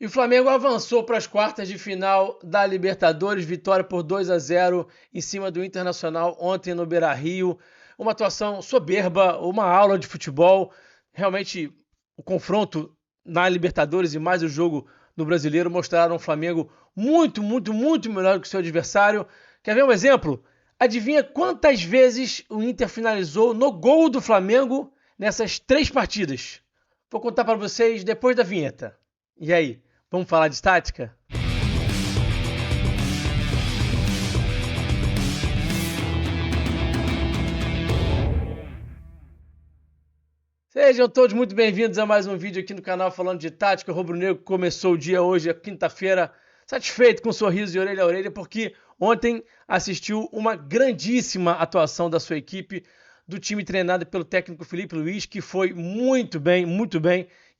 E o Flamengo avançou para as quartas de final da Libertadores, vitória por 2-0 em cima do Internacional ontem no Beira-Rio. Uma atuação soberba, uma aula de futebol. Realmente, o confronto na Libertadores e mais o jogo no Brasileiro mostraram o Flamengo muito, muito, muito melhor do que o seu adversário. Quer ver um exemplo? Adivinha quantas vezes o Inter finalizou no gol do Flamengo nessas 3 partidas? Vou contar para vocês depois da vinheta. E aí? Vamos falar de tática? Sejam todos muito bem-vindos a mais um vídeo aqui no canal falando de tática. O Rubro Negro começou o dia hoje, quinta-feira, satisfeito, com um sorriso de orelha a orelha, porque ontem assistiu uma grandíssima atuação da sua equipe, do time treinado pelo técnico Felipe Luiz, que foi muito bem,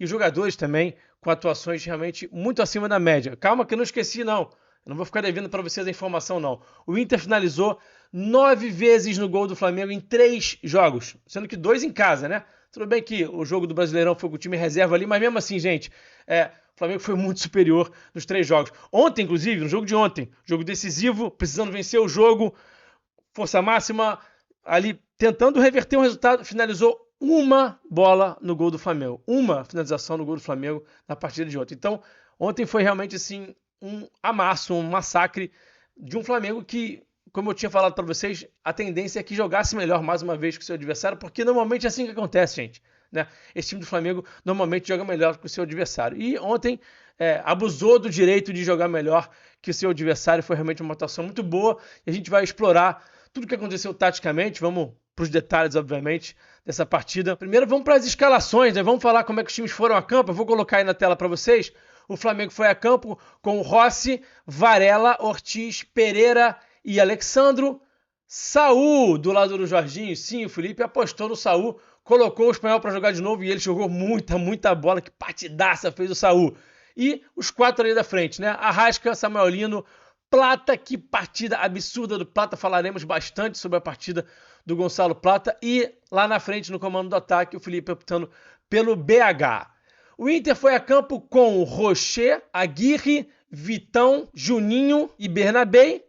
e os jogadores também, com atuações realmente muito acima da média. Calma que eu não esqueci, não. Eu não vou ficar devendo para vocês a informação, não. O Inter finalizou 9 vezes no gol do Flamengo em 3 jogos, sendo que 2 em casa, né? Tudo bem que o jogo do Brasileirão foi com o time reserva ali, mas mesmo assim, gente, o Flamengo foi muito superior nos 3 jogos. Ontem, inclusive, no jogo de ontem, jogo decisivo, precisando vencer o jogo, força máxima, ali tentando reverter um resultado, finalizou uma bola no gol do Flamengo. Uma finalização no gol do Flamengo na partida de ontem. Então, ontem foi realmente assim um amasso, um massacre de um Flamengo que, como eu tinha falado para vocês, a tendência é que jogasse melhor mais uma vez que o seu adversário, porque normalmente é assim que acontece, gente. Né? Esse time do Flamengo normalmente joga melhor que o seu adversário. E ontem abusou do direito de jogar melhor que o seu adversário. Foi realmente uma atuação muito boa e a gente vai explorar tudo o que aconteceu taticamente. Vamos para os detalhes, obviamente, dessa partida. Primeiro vamos para as escalações, né? Vamos falar como é que os times foram a campo. Eu vou colocar aí na tela para vocês. O Flamengo foi a campo com Rossi, Varela, Ortiz, Pereira e Alexandro. Saul do lado do Jorginho. Sim, o Felipe apostou no Saul, colocou o espanhol para jogar de novo e ele jogou muita bola. Que partidaça fez o Saul. E os 4 ali da frente, né? Arrasca, Samuel Lino, Plata. Que partida absurda do Plata. Falaremos bastante sobre a partida do Gonçalo Plata. E lá na frente, no comando do ataque, o Felipe optando pelo BH. O Inter foi a campo com Rocher, Aguirre, Vitão, Juninho e Bernabé,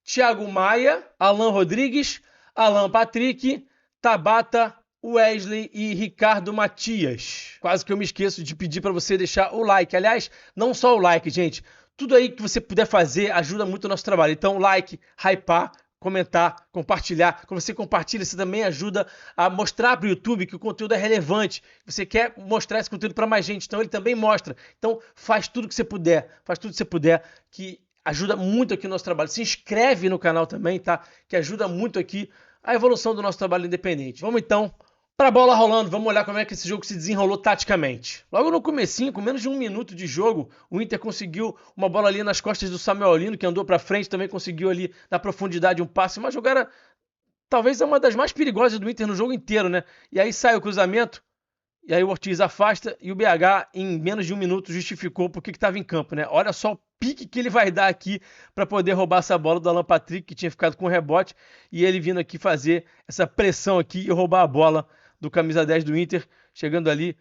Thiago Maia, Alan Rodrigues, Alan Patrick, Tabata, Wesley e Ricardo Matias. Quase que eu me esqueço de pedir para você deixar o like. Aliás, não só o like, gente. Tudo aí que você puder fazer ajuda muito o nosso trabalho. Então, like, hypar, comentar, compartilhar. Quando você compartilha, você também ajuda a mostrar para o YouTube que o conteúdo é relevante. Você quer mostrar esse conteúdo para mais gente, então ele também mostra. Então, faz tudo que você puder. Faz tudo que você puder, que ajuda muito aqui o nosso trabalho. Se inscreve no canal também, tá? Que ajuda muito aqui a evolução do nosso trabalho independente. Vamos então para a bola rolando. Vamos olhar como é que esse jogo se desenrolou taticamente. Logo no comecinho, com menos de 1 minuto de jogo, o Inter conseguiu uma bola ali nas costas do Samuel Lino, que andou para frente, também conseguiu ali na profundidade um passe. Uma jogada talvez uma das mais perigosas do Inter no jogo inteiro, né? E aí sai o cruzamento, e aí o Ortiz afasta e o BH, em menos de 1 minuto, justificou porque que estava em campo, né? Olha só o pique que ele vai dar aqui para poder roubar essa bola do Alan Patrick, que tinha ficado com o rebote, e ele vindo aqui fazer essa pressão aqui e roubar a bola do camisa 10 do Inter, chegando ali,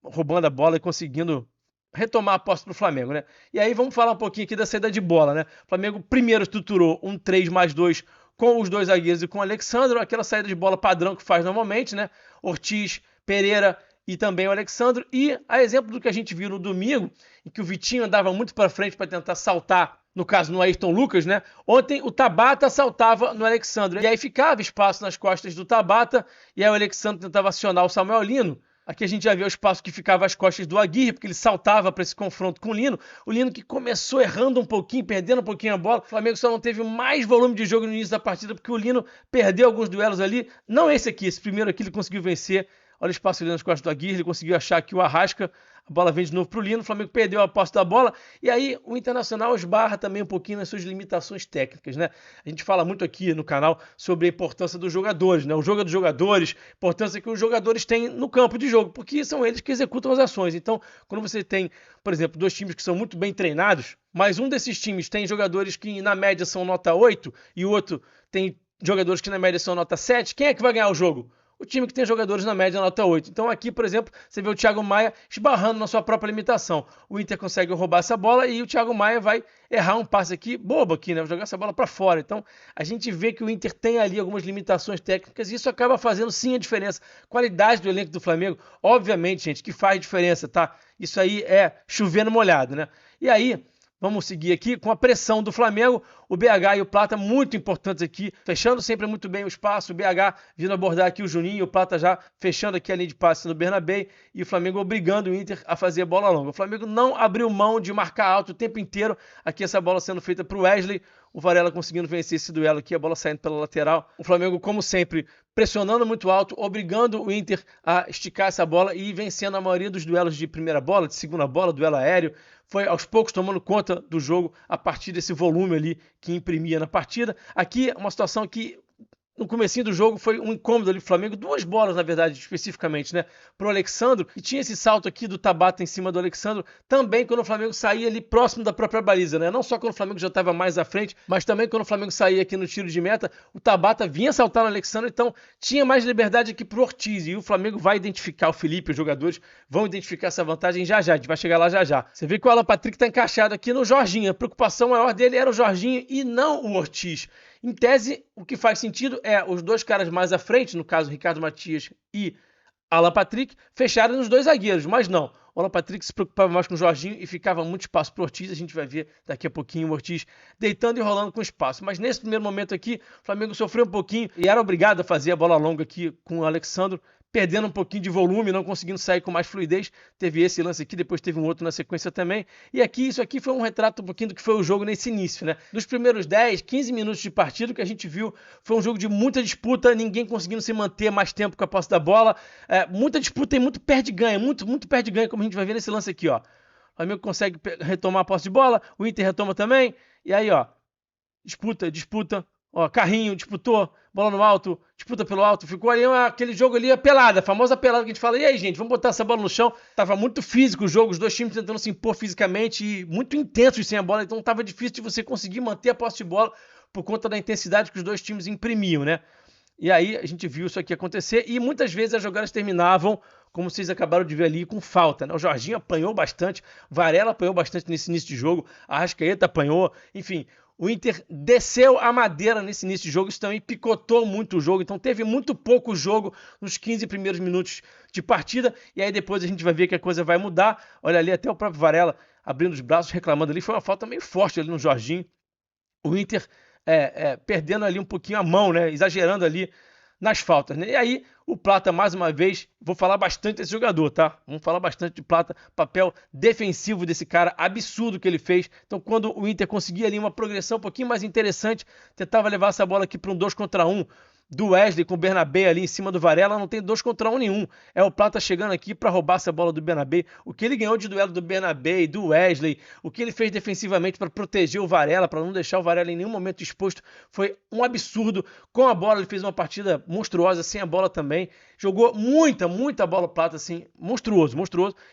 roubando a bola e conseguindo retomar a posse pro Flamengo, né? E aí vamos falar um pouquinho aqui da saída de bola, né? O Flamengo primeiro estruturou um 3+2 com os 2 zagueiros e com o Alexandro, aquela saída de bola padrão que faz normalmente, né? Ortiz, Pereira e também o Alexandro. E a exemplo do que a gente viu no domingo, em que o Vitinho andava muito para frente para tentar saltar, no caso no Ayrton Lucas, né? Ontem o Tabata saltava no Alexandro. E aí ficava espaço nas costas do Tabata, e aí o Alexandro tentava acionar o Samuel Lino. Aqui a gente já vê o espaço que ficava às costas do Aguirre, porque ele saltava para esse confronto com o Lino. O Lino que começou errando um pouquinho, perdendo um pouquinho a bola. O Flamengo só não teve mais volume de jogo no início da partida, porque o Lino perdeu alguns duelos ali. Não esse aqui, esse primeiro aqui ele conseguiu vencer. Olha o espaço ali nas costas do Aguirre, ele conseguiu achar aqui o Arrasca, a bola vem de novo para o Lino, o Flamengo perdeu a posse da bola, e aí o Internacional esbarra também um pouquinho nas suas limitações técnicas, né? A gente fala muito aqui no canal sobre a importância dos jogadores, né? O jogo dos jogadores, a importância que os jogadores têm no campo de jogo, porque são eles que executam as ações. Então, quando você tem, por exemplo, 2 times que são muito bem treinados, mas um desses times tem jogadores que na média são nota 8 e o outro tem jogadores que na média são nota 7, quem é que vai ganhar o jogo? o time que tem jogadores na média nota 8. Então aqui, por exemplo, você vê o Thiago Maia esbarrando na sua própria limitação. O Inter consegue roubar essa bola e o Thiago Maia vai errar um passe aqui, bobo aqui, né? Vai jogar essa bola para fora. Então a gente vê que o Inter tem ali algumas limitações técnicas e isso acaba fazendo sim a diferença. Qualidade do elenco do Flamengo, obviamente, gente, que faz diferença, tá? Isso aí é chovendo molhado, né? E aí, vamos seguir aqui com a pressão do Flamengo. O BH e o Plata muito importantes aqui, fechando sempre muito bem o espaço. O BH vindo abordar aqui o Juninho, o Plata já fechando aqui a linha de passe no Bernabé e o Flamengo obrigando o Inter a fazer a bola longa. O Flamengo não abriu mão de marcar alto o tempo inteiro. Aqui essa bola sendo feita para o Wesley. O Varela conseguindo vencer esse duelo aqui, a bola saindo pela lateral. O Flamengo, como sempre, pressionando muito alto, obrigando o Inter a esticar essa bola e vencendo a maioria dos duelos de primeira bola, de segunda bola, duelo aéreo. Foi aos poucos tomando conta do jogo a partir desse volume ali que imprimia na partida. Aqui uma situação que no comecinho do jogo foi um incômodo ali do Flamengo, duas bolas na verdade especificamente, né, pro Alexandro, e tinha esse salto aqui do Tabata em cima do Alexandro, também quando o Flamengo saía ali próximo da própria baliza, né, não só quando o Flamengo já estava mais à frente, mas também quando o Flamengo saía aqui no tiro de meta, o Tabata vinha saltar no Alexandro, então tinha mais liberdade aqui pro Ortiz, e o Flamengo vai identificar o Felipe, os jogadores vão identificar essa vantagem já já, a gente vai chegar lá já já. Você vê que o Alan Patrick tá encaixado aqui no Jorginho, a preocupação maior dele era o Jorginho e não o Ortiz. Em tese, o que faz sentido é os dois caras mais à frente, no caso Ricardo Matias e Alan Patrick, fecharem nos dois zagueiros, mas não. O Alan Patrick se preocupava mais com o Jorginho e ficava muito espaço para o Ortiz. A gente vai ver daqui a pouquinho o Ortiz deitando e rolando com espaço. Mas nesse primeiro momento aqui, o Flamengo sofreu um pouquinho e era obrigado a fazer a bola longa aqui com o Alexandro, perdendo um pouquinho de volume, não conseguindo sair com mais fluidez. Teve esse lance aqui, depois teve um outro na sequência também. E aqui, isso aqui foi um retrato um pouquinho do que foi o jogo nesse início, né? Dos primeiros 10, 15 minutos de partida, o que a gente viu foi um jogo de muita disputa, ninguém conseguindo se manter mais tempo com a posse da bola. Muita disputa e muito perde-ganha, muito perde-ganha, como a gente vai ver nesse lance aqui, ó. O Flamengo consegue retomar a posse de bola, o Inter retoma também, e aí, ó, disputa. Ó, carrinho, disputou, bola no alto, disputa pelo alto, ficou ali aquele jogo ali, a pelada, a famosa pelada que a gente fala, e aí gente, vamos botar essa bola no chão, tava muito físico o jogo, os dois times tentando se impor fisicamente e muito intensos sem a bola, então tava difícil de você conseguir manter a posse de bola por conta da intensidade que os dois times imprimiam, né? E aí a gente viu isso aqui acontecer e muitas vezes as jogadas terminavam, como vocês acabaram de ver ali, com falta, né? O Jorginho apanhou bastante, Varela apanhou bastante nesse início de jogo, a Arrascaeta apanhou, enfim... O Inter desceu a madeira nesse início de jogo, isso também picotou muito o jogo, então teve muito pouco jogo nos 15 primeiros minutos de partida, e aí depois a gente vai ver que a coisa vai mudar. Olha ali, até o próprio Varela abrindo os braços, reclamando ali, foi uma falta meio forte ali no Jorginho. O Inter perdendo ali um pouquinho a mão, né, exagerando ali nas faltas, né? E aí o Plata, mais uma vez, vou falar bastante desse jogador, tá? Vamos falar bastante de Plata, papel defensivo desse cara, absurdo que ele fez. Então, quando o Inter conseguia ali uma progressão um pouquinho mais interessante, tentava levar essa bola aqui para um 2 contra 1, do Wesley com o Bernabé ali em cima do Varela, não tem 2 contra 1 nenhum. É o Plata chegando aqui para roubar essa bola do Bernabé. O que ele ganhou de duelo do Bernabé e do Wesley, o que ele fez defensivamente para proteger o Varela, para não deixar o Varela em nenhum momento exposto, foi um absurdo. Com a bola ele fez uma partida monstruosa, sem a bola também. Jogou muita bola Plata, assim, monstruoso.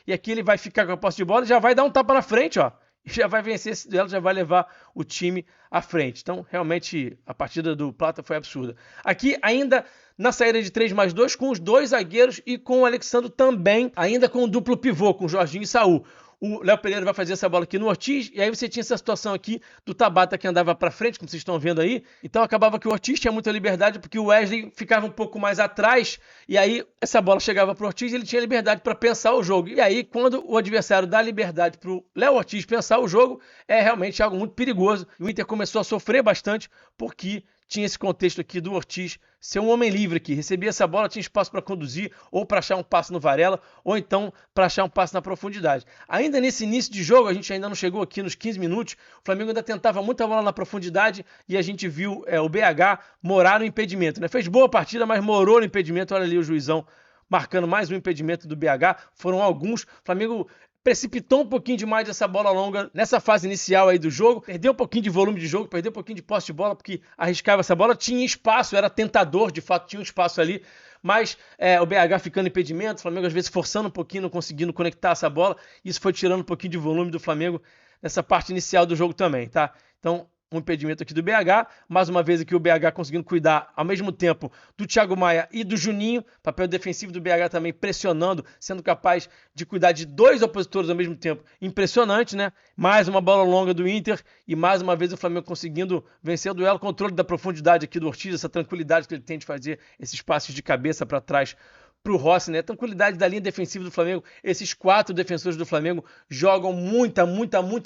E aqui ele vai ficar com a posse de bola e já vai dar um tapa na frente, ó. Já vai vencer esse duelo, já vai levar o time à frente. Então, realmente, a partida do Plata foi absurda. Aqui, ainda na saída de 3+2, com os dois zagueiros e com o Alexandro também, ainda com o duplo pivô, com o Jorginho e Saul. O Léo Pereira vai fazer essa bola aqui no Ortiz, e aí você tinha essa situação aqui do Tabata que andava para frente, como vocês estão vendo aí. Então acabava que o Ortiz tinha muita liberdade, porque o Wesley ficava um pouco mais atrás, e aí essa bola chegava pro Ortiz e ele tinha liberdade para pensar o jogo. E aí, quando o adversário dá liberdade pro Léo Ortiz pensar o jogo, é realmente algo muito perigoso. O Inter começou a sofrer bastante, porque tinha esse contexto aqui do Ortiz ser um homem livre aqui, recebia essa bola, tinha espaço para conduzir, ou para achar um passe no Varela, ou então para achar um passe na profundidade. Ainda nesse início de jogo, a gente ainda não chegou aqui nos 15 minutos, o Flamengo ainda tentava muita bola na profundidade, e a gente viu o BH morar no impedimento, né? Fez boa partida, mas morou no impedimento. Olha ali o juizão marcando mais um impedimento do BH, foram alguns. O Flamengo precipitou um pouquinho demais essa bola longa nessa fase inicial aí do jogo, perdeu um pouquinho de volume de jogo, perdeu um pouquinho de posse de bola, porque arriscava essa bola, tinha espaço, era tentador, de fato tinha um espaço ali, mas o BH ficando impedimento, o Flamengo às vezes forçando um pouquinho, não conseguindo conectar essa bola, isso foi tirando um pouquinho de volume do Flamengo nessa parte inicial do jogo também, tá? Então, um impedimento aqui do BH, mais uma vez aqui o BH conseguindo cuidar ao mesmo tempo do Thiago Maia e do Juninho, papel defensivo do BH também pressionando, sendo capaz de cuidar de dois opositores ao mesmo tempo, impressionante, né? Mais uma bola longa do Inter e mais uma vez o Flamengo conseguindo vencer o duelo, controle da profundidade aqui do Ortiz, essa tranquilidade que ele tem de fazer esses passes de cabeça para trás pro Rossi, né? Tranquilidade da linha defensiva do Flamengo. Esses 4 defensores do Flamengo jogam muita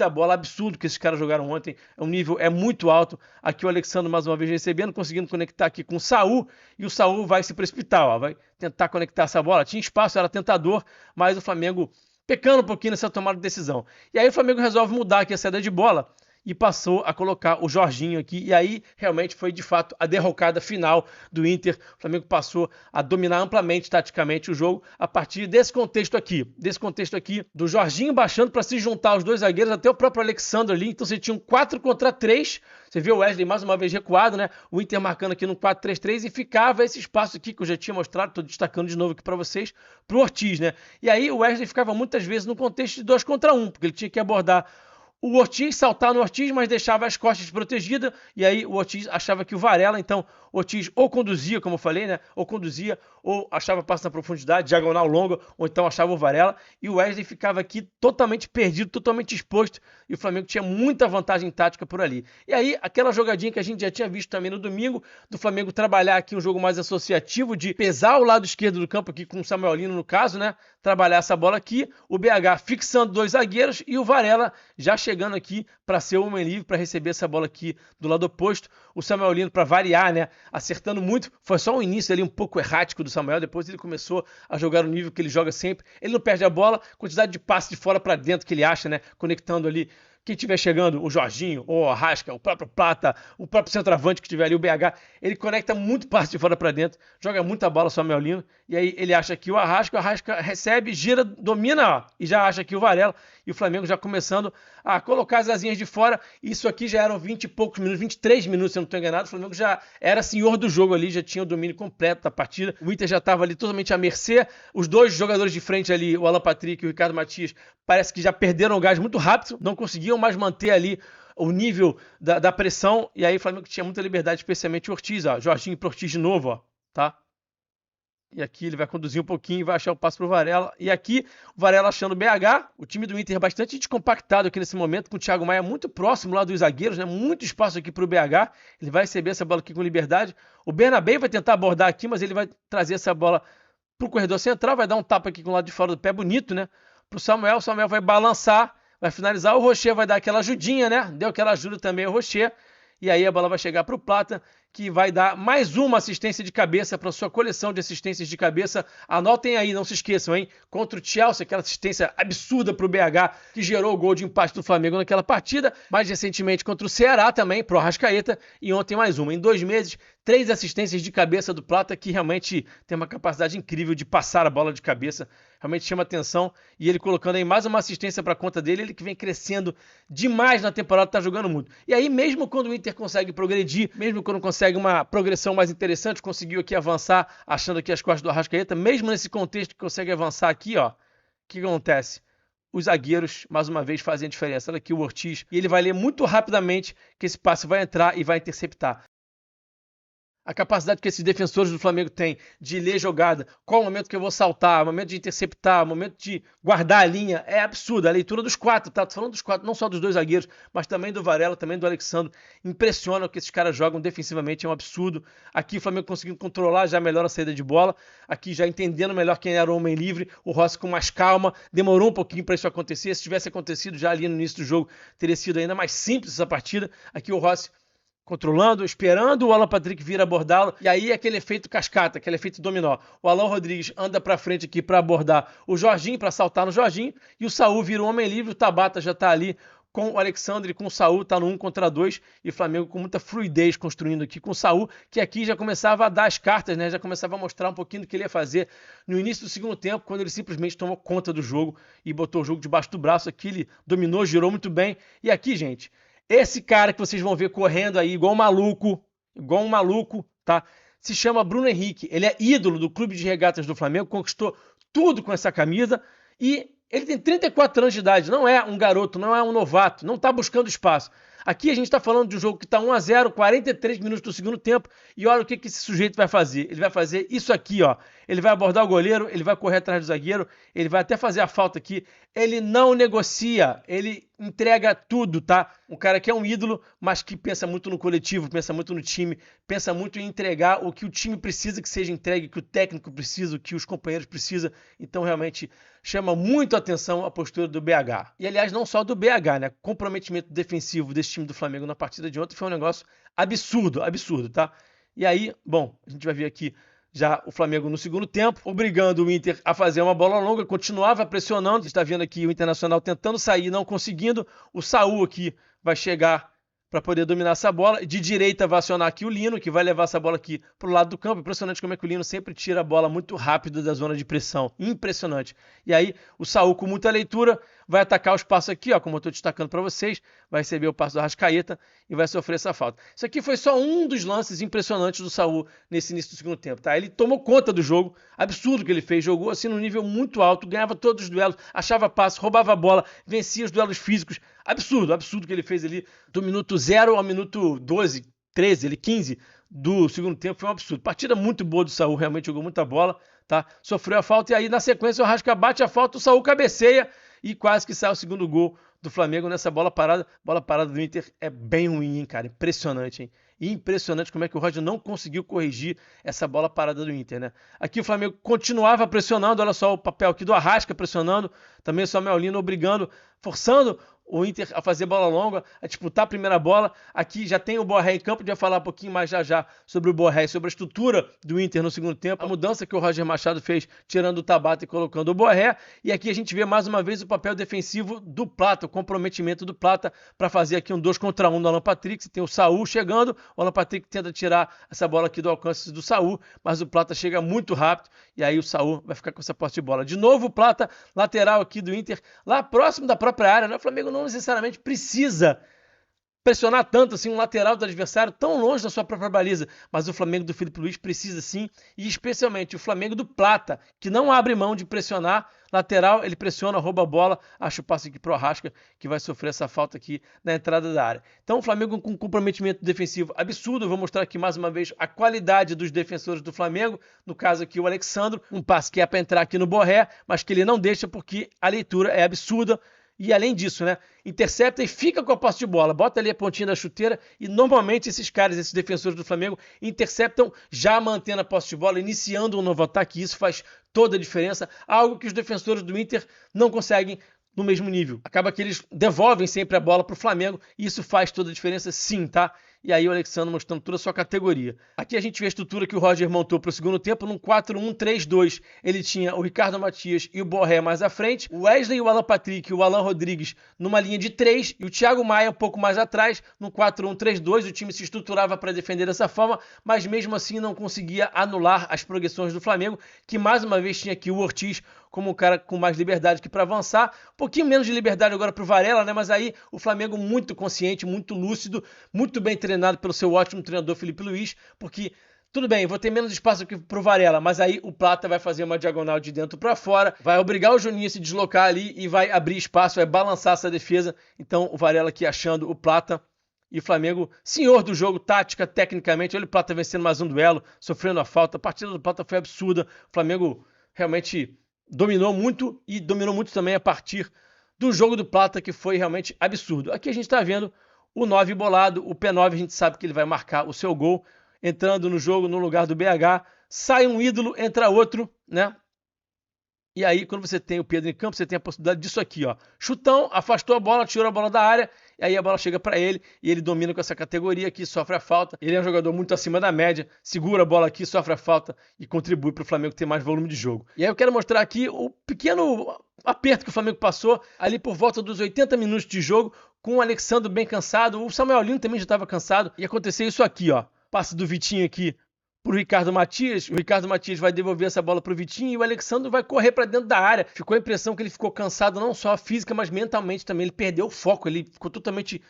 bola. Absurdo que esses caras jogaram ontem. O nível é muito alto. Aqui o Alexandre mais uma vez recebendo, conseguindo conectar aqui com o Saul. E o Saul vai se precipitar, ó. Vai tentar conectar essa bola. Tinha espaço, era tentador, mas o Flamengo pecando um pouquinho nessa tomada de decisão. E aí o Flamengo resolve mudar aqui a saída de bola e passou a colocar o Jorginho aqui, e aí realmente foi de fato a derrocada final do Inter. O Flamengo passou a dominar amplamente, taticamente, o jogo a partir desse contexto aqui do Jorginho baixando para se juntar aos dois zagueiros, até o próprio Alexandre ali. Então você tinha um 4 contra 3, você vê o Wesley mais uma vez recuado, né? O Inter marcando aqui no 4-3-3 e ficava esse espaço aqui que eu já tinha mostrado, estou destacando de novo aqui para vocês, pro Ortiz, né? E aí o Wesley ficava muitas vezes no contexto de 2 contra 1, porque ele tinha que abordar o Ortiz, saltar no Ortiz, mas deixava as costas protegidas, e aí o Ortiz achava que o Varela, então o Ortiz ou conduzia, como eu falei, né? Ou conduzia, ou achava passe na profundidade, diagonal longa, ou então achava o Varela, e o Wesley ficava aqui totalmente perdido, totalmente exposto, e o Flamengo tinha muita vantagem tática por ali. E aí, aquela jogadinha que a gente já tinha visto também no domingo, do Flamengo trabalhar aqui um jogo mais associativo, de pesar o lado esquerdo do campo aqui com o Samuel Lino no caso, né? Trabalhar essa bola aqui, o BH fixando 2 zagueiros e o Varela já chegando aqui para ser o homem livre, para receber essa bola aqui do lado oposto. O Samuel Lino, para variar, né? Acertando muito. Foi só um início ali um pouco errático do Samuel, depois ele começou a jogar no nível que ele joga sempre. Ele não perde a bola, quantidade de passe de fora para dentro que ele acha, né? Conectando ali quem estiver chegando, o Jorginho, ou o Arrasca, o próprio Plata, o próprio centroavante que estiver ali, o BH, ele conecta muito passe de fora para dentro, joga muita bola, Samuel Lino, e aí ele acha que o Arrasca recebe, gira, domina, ó, e já acha que o Varela, e o Flamengo já começando a colocar as asinhas de fora. Isso aqui já eram 20 e poucos minutos, 23 minutos, se eu não estou enganado. O Flamengo já era senhor do jogo ali, já tinha o domínio completo da partida. O Inter já estava ali totalmente à mercê. Os dois jogadores de frente ali, o Alan Patrick e o Ricardo Matias, parece que já perderam o gás muito rápido, não conseguiam mais manter ali o nível da pressão. E aí o Flamengo tinha muita liberdade, especialmente o Ortiz, ó. Jorginho pro Ortiz de novo, ó, tá? E aqui ele vai conduzir um pouquinho e vai achar o passe pro Varela. E aqui o Varela achando o BH. O time do Inter é bastante descompactado aqui nesse momento, com o Thiago Maia muito próximo lá dos zagueiros, né? Muito espaço aqui pro BH. Ele vai receber essa bola aqui com liberdade. O Bernabé vai tentar abordar aqui, mas ele vai trazer essa bola pro corredor central. Vai dar um tapa aqui com o lado de fora do pé, bonito, né? Pro Samuel. O Samuel vai balançar, vai finalizar. O Rocher vai dar aquela ajudinha, né? Deu aquela ajuda também ao Rocher. E aí a bola vai chegar pro Plata, que vai dar mais uma assistência de cabeça para sua coleção de assistências de cabeça. Anotem aí, não se esqueçam, hein? Contra o Chelsea, aquela assistência absurda para o BH, que gerou o gol de empate do Flamengo naquela partida. Mais recentemente contra o Ceará também, pro Arrascaeta. E ontem mais uma. Em 2 meses, 3 assistências de cabeça do Plata, que realmente tem uma capacidade incrível de passar a bola de cabeça. Realmente chama atenção. E ele colocando aí mais uma assistência para conta dele, ele que vem crescendo demais na temporada, tá jogando muito. E aí, mesmo quando o Inter consegue progredir, mesmo quando consegue uma progressão mais interessante, conseguiu aqui avançar, achando aqui as costas do Arrascaeta, mesmo nesse contexto que consegue avançar aqui, ó, o que acontece? Os zagueiros, mais uma vez, fazem a diferença. Olha aqui o Ortiz, e ele vai ler muito rapidamente que esse passe vai entrar e vai interceptar. A capacidade que esses defensores do Flamengo têm de ler jogada, qual o momento que eu vou saltar, o momento de interceptar, o momento de guardar a linha, é absurda. A leitura dos 4, tá? Tô falando dos 4, não só dos 2 zagueiros, mas também do Varela, também do Alexandre. Impressiona o que esses caras jogam defensivamente, é um absurdo. Aqui o Flamengo conseguindo controlar já melhor a saída de bola, aqui já entendendo melhor quem era o homem livre, o Rossi com mais calma, demorou um pouquinho para isso acontecer. Se tivesse acontecido já ali no início do jogo, teria sido ainda mais simples essa partida. Aqui o Rossi controlando, esperando o Alan Patrick vir abordá-lo, e aí aquele efeito cascata, aquele efeito dominó. O Alan Rodrigues anda pra frente aqui para abordar o Jorginho, para saltar no Jorginho, e o Saul vira um homem livre, o Tabata já tá ali com o Alexandre e com o Saul, tá no 1 contra 2, e o Flamengo com muita fluidez construindo aqui com o Saul, que aqui já começava a dar as cartas, né? Já começava a mostrar um pouquinho do que ele ia fazer no início do segundo tempo, quando ele simplesmente tomou conta do jogo e botou o jogo debaixo do braço. Aqui ele dominou, girou muito bem, e aqui, gente, esse cara que vocês vão ver correndo aí igual um maluco, tá? Se chama Bruno Henrique. Ele é ídolo do Clube de Regatas do Flamengo, conquistou tudo com essa camisa e ele tem 34 anos de idade, não é um garoto, não é um novato, não tá buscando espaço. Aqui a gente está falando de um jogo que está 1-0, 43 minutos do segundo tempo, e olha o que esse sujeito vai fazer. Ele vai fazer isso aqui, ó. Ele vai abordar o goleiro, ele vai correr atrás do zagueiro, ele vai até fazer a falta aqui. Ele não negocia, ele entrega tudo, tá? Um cara que é um ídolo, mas que pensa muito no coletivo, pensa muito no time, pensa muito em entregar o que o time precisa que seja entregue, que o técnico precisa, o que os companheiros precisam. Então, realmente, chama muito a atenção a postura do BH. E, aliás, não só do BH, né? Comprometimento defensivo desse time do Flamengo na partida de ontem foi um negócio absurdo, absurdo, tá? E aí, bom, a gente vai ver aqui já o Flamengo no segundo tempo, obrigando o Inter a fazer uma bola longa, continuava pressionando. A gente está vendo aqui o Internacional tentando sair, não conseguindo. O Saul aqui vai chegar para poder dominar essa bola. De direita vai acionar aqui o Lino, que vai levar essa bola aqui para o lado do campo. Impressionante como é que o Lino sempre tira a bola muito rápido da zona de pressão. Impressionante. E aí o Saul, com muita leitura, vai atacar o espaço aqui, ó, como eu estou destacando para vocês. Vai receber o passo do Arrascaeta e vai sofrer essa falta. Isso aqui foi só um dos lances impressionantes do Saul nesse início do segundo tempo, tá? Ele tomou conta do jogo, absurdo que ele fez, jogou assim num nível muito alto, ganhava todos os duelos, achava passe, roubava a bola, vencia os duelos físicos. Absurdo, absurdo que ele fez ali do minuto 0 ao minuto 12, 13, ele 15 do segundo tempo, foi um absurdo. Partida muito boa do Saul, realmente jogou muita bola, tá? Sofreu a falta e aí na sequência o Arrasca bate a falta, o Saul cabeceia e quase que sai o segundo gol do Flamengo nessa bola parada. Bola parada do Inter é bem ruim, hein, cara? Impressionante, hein? Impressionante como é que o Roger não conseguiu corrigir essa bola parada do Inter, né? Aqui o Flamengo continuava pressionando, olha só o papel aqui do Arrasca pressionando, também o Samuel Lino obrigando, forçando o Inter a fazer bola longa, a disputar a primeira bola. Aqui já tem o Borré em campo, a gente vai falar um pouquinho mais já sobre o Borré e sobre a estrutura do Inter no segundo tempo, a mudança que o Roger Machado fez, tirando o Tabata e colocando o Borré. E aqui a gente vê mais uma vez o papel defensivo do Plata, o comprometimento do Plata para fazer aqui um 2 contra 1 do Alan Patrick. Você tem o Saul chegando, o Alan Patrick tenta tirar essa bola aqui do alcance do Saul, mas o Plata chega muito rápido e aí o Saul vai ficar com essa posse de bola. De novo o Plata, lateral aqui do Inter, lá próximo da própria área, né? O Flamengo não necessariamente precisa pressionar tanto assim um lateral do adversário tão longe da sua própria baliza, mas o Flamengo do Filipe Luís precisa sim, e especialmente o Flamengo do Plata, que não abre mão de pressionar lateral, ele pressiona, rouba a bola, acha o passe aqui pro Arrasca, que vai sofrer essa falta aqui na entrada da área. Então o Flamengo com comprometimento defensivo absurdo. Eu vou mostrar aqui mais uma vez a qualidade dos defensores do Flamengo, no caso aqui o Alexandro, um passe que é para entrar aqui no Borré, mas que ele não deixa porque a leitura é absurda. E além disso, né, intercepta e fica com a posse de bola, bota ali a pontinha da chuteira e normalmente esses caras, esses defensores do Flamengo, interceptam já mantendo a posse de bola, iniciando um novo ataque, e isso faz toda a diferença, algo que os defensores do Inter não conseguem no mesmo nível. Acaba que eles devolvem sempre a bola para o Flamengo e isso faz toda a diferença sim, tá? E aí o Alexandre mostrando toda a sua categoria. Aqui a gente vê a estrutura que o Roger montou para o segundo tempo num 4-1-3-2. Ele tinha o Ricardo Matias e o Borré mais à frente, o Wesley e o Alan Patrick e o Alan Rodrigues numa linha de 3 e o Thiago Maia um pouco mais atrás, no 4-1-3-2. O time se estruturava para defender dessa forma, mas mesmo assim não conseguia anular as progressões do Flamengo, que mais uma vez tinha aqui o Ortiz como um cara com mais liberdade que para avançar, um pouquinho menos de liberdade agora para o Varela, né? Mas aí o Flamengo muito consciente, muito lúcido, muito bem treinado pelo seu ótimo treinador Filipe Luís, porque tudo bem, vou ter menos espaço aqui para o Varela, mas aí o Plata vai fazer uma diagonal de dentro para fora, vai obrigar o Juninho a se deslocar ali e vai abrir espaço, vai balançar essa defesa. Então o Varela aqui achando o Plata. E o Flamengo, senhor do jogo, tática, tecnicamente, olha o Plata vencendo mais um duelo, sofrendo a falta. A partida do Plata foi absurda. O Flamengo realmente dominou muito e dominou muito também a partir do jogo do Plata, que foi realmente absurdo. Aqui a gente está vendo o 9 bolado, o P9 a gente sabe que ele vai marcar o seu gol, entrando no jogo no lugar do BH, sai um ídolo, entra outro, né? E aí, quando você tem o Pedro em campo, você tem a possibilidade disso aqui, ó. Chutão, afastou a bola, tirou a bola da área, e aí a bola chega para ele, e ele domina com essa categoria aqui, sofre a falta. Ele é um jogador muito acima da média, segura a bola aqui, sofre a falta e contribui para o Flamengo ter mais volume de jogo. E aí eu quero mostrar aqui o pequeno aperto que o Flamengo passou ali por volta dos 80 minutos de jogo, com o Alexandre bem cansado, o Samuel Lino também já estava cansado, e aconteceu isso aqui, ó. Passe do Vitinho aqui pro Ricardo Matias, o Ricardo Matias vai devolver essa bola pro Vitinho e o Alexandre vai correr para dentro da área. Ficou a impressão que ele ficou cansado não só física, mas mentalmente também. Ele perdeu o foco, ele ficou totalmente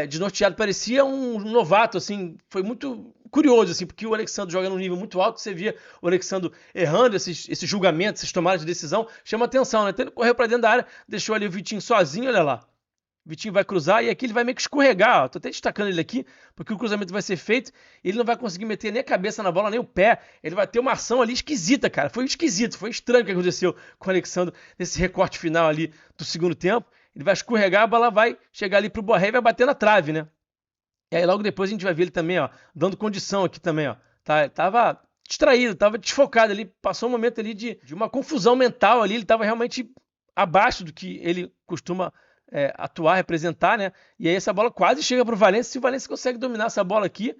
desnorteado, parecia um novato, assim. Foi muito curioso, assim, porque o Alexandre joga num nível muito alto, você via o Alexandre errando esses julgamentos, essas tomadas de decisão, chama atenção, né? Então ele correu para dentro da área, deixou ali o Vitinho sozinho, olha lá. Vitinho vai cruzar e aqui ele vai meio que escorregar, ó. Tô até destacando ele aqui, porque o cruzamento vai ser feito e ele não vai conseguir meter nem a cabeça na bola, nem o pé. Ele vai ter uma ação ali esquisita, cara. Foi esquisito, foi estranho o que aconteceu com o Alexandre nesse recorte final ali do segundo tempo. Ele vai escorregar, a bola vai chegar ali pro Borré e vai bater na trave, né? E aí logo depois a gente vai ver ele também, ó, dando condição aqui também, ó. Tá, tava distraído, tava desfocado ali, passou um momento ali de uma confusão mental ali, ele tava realmente abaixo do que ele costuma atuar, representar, né? E aí essa bola quase chega pro Valencia. Se o Valencia consegue dominar essa bola aqui,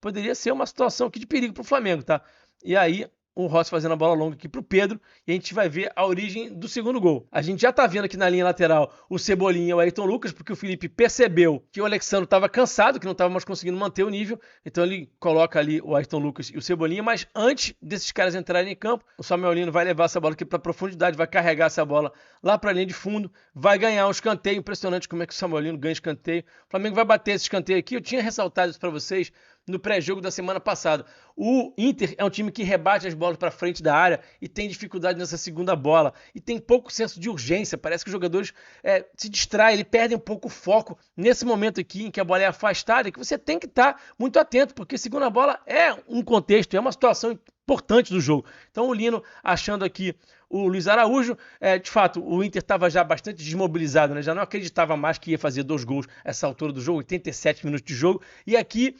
poderia ser uma situação aqui de perigo pro Flamengo, tá? E aí o Rossi fazendo a bola longa aqui pro Pedro, e a gente vai ver a origem do segundo gol. A gente já tá vendo aqui na linha lateral o Cebolinha e o Ayrton Lucas, porque o Felipe percebeu que o Alexandre estava cansado, que não estava mais conseguindo manter o nível, então ele coloca ali o Ayrton Lucas e o Cebolinha, mas antes desses caras entrarem em campo, o Samuel Lino vai levar essa bola aqui para profundidade, vai carregar essa bola lá para a linha de fundo, vai ganhar um escanteio. Impressionante como é que o Samuel Lino ganha escanteio. O Flamengo vai bater esse escanteio aqui, eu tinha ressaltado isso para vocês no pré-jogo da semana passada. O Inter é um time que rebate as bolas para frente da área e tem dificuldade nessa segunda bola. E tem pouco senso de urgência. Parece que os jogadores se distraem, eles perdem um pouco o foco nesse momento aqui em que a bola é afastada, que você tem que estar muito atento, porque segunda bola é um contexto, é uma situação importante do jogo. Então o Lino achando aqui o Luiz Araújo, de fato, o Inter estava já bastante desmobilizado, né? Já não acreditava mais que ia fazer 2 gols essa altura do jogo, 87 minutos de jogo. E aqui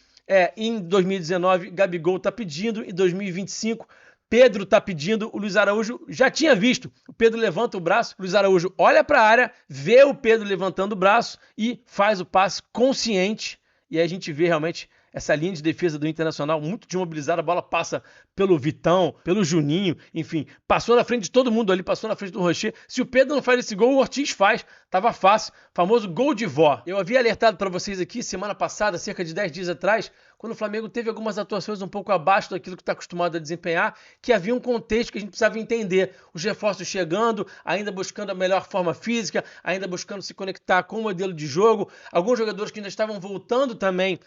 em 2019, Gabigol tá pedindo, em 2025, Pedro tá pedindo, o Luiz Araújo já tinha visto. O Pedro levanta o braço, o Luiz Araújo olha para a área, vê o Pedro levantando o braço e faz o passe consciente. E aí a gente vê realmente essa linha de defesa do Internacional muito desmobilizada, a bola passa pelo Vitão, pelo Juninho, enfim, passou na frente de todo mundo ali, passou na frente do Rocher. Se o Pedro não faz esse gol, o Ortiz faz, tava fácil, famoso gol de vó. Eu havia alertado para vocês aqui semana passada, cerca de 10 dias atrás, quando o Flamengo teve algumas atuações um pouco abaixo daquilo que está acostumado a desempenhar, que havia um contexto que a gente precisava entender. Os reforços chegando, ainda buscando a melhor forma física, ainda buscando se conectar com o modelo de jogo. Alguns jogadores que ainda estavam voltando também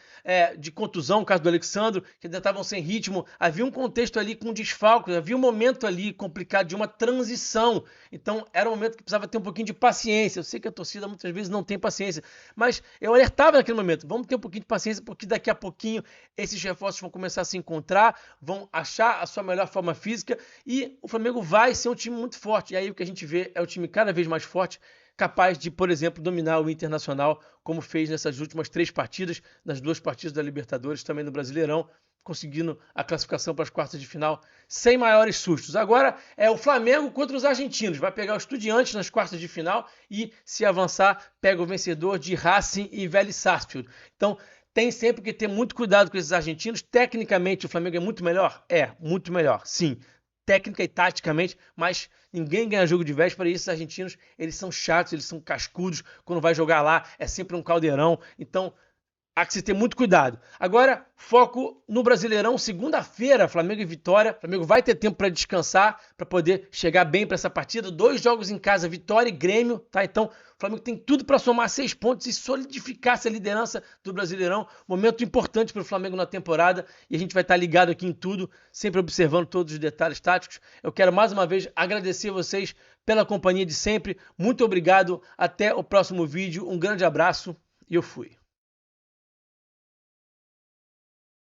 de contusão, no caso do Alexandre, que ainda estavam sem ritmo. Havia um contexto ali com desfalque, havia um momento ali complicado de uma transição. Então era um momento que precisava ter um pouquinho de paciência. Eu sei que a torcida muitas vezes não tem paciência, mas eu alertava naquele momento, vamos ter um pouquinho de paciência, porque daqui a pouquinho esses reforços vão começar a se encontrar, vão achar a sua melhor forma física e o Flamengo vai ser um time muito forte. E aí o que a gente vê é o time cada vez mais forte, capaz de, por exemplo, dominar o Internacional, como fez nessas últimas 3 partidas, nas 2 partidas da Libertadores, também no Brasileirão, conseguindo a classificação para as quartas de final sem maiores sustos. Agora é o Flamengo contra os argentinos. Vai pegar o Estudiantes nas quartas de final e, se avançar, pega o vencedor de Racing e Vélez Sarsfield. Então, tem sempre que ter muito cuidado com esses argentinos. Tecnicamente, o Flamengo é muito melhor? É, muito melhor, sim. Técnica e taticamente, mas ninguém ganha jogo de véspera e esses argentinos, eles são chatos, eles são cascudos. Quando vai jogar lá, é sempre um caldeirão. Então, há que se ter muito cuidado. Agora, foco no Brasileirão, segunda-feira, Flamengo e Vitória. O Flamengo vai ter tempo para descansar, para poder chegar bem para essa partida. 2 jogos em casa, Vitória e Grêmio, tá? Então, o Flamengo tem tudo para somar 6 pontos e solidificar essa liderança do Brasileirão. Momento importante para o Flamengo na temporada e a gente vai estar ligado aqui em tudo, sempre observando todos os detalhes táticos. Eu quero mais uma vez agradecer vocês pela companhia de sempre. Muito obrigado. Até o próximo vídeo. Um grande abraço e eu fui.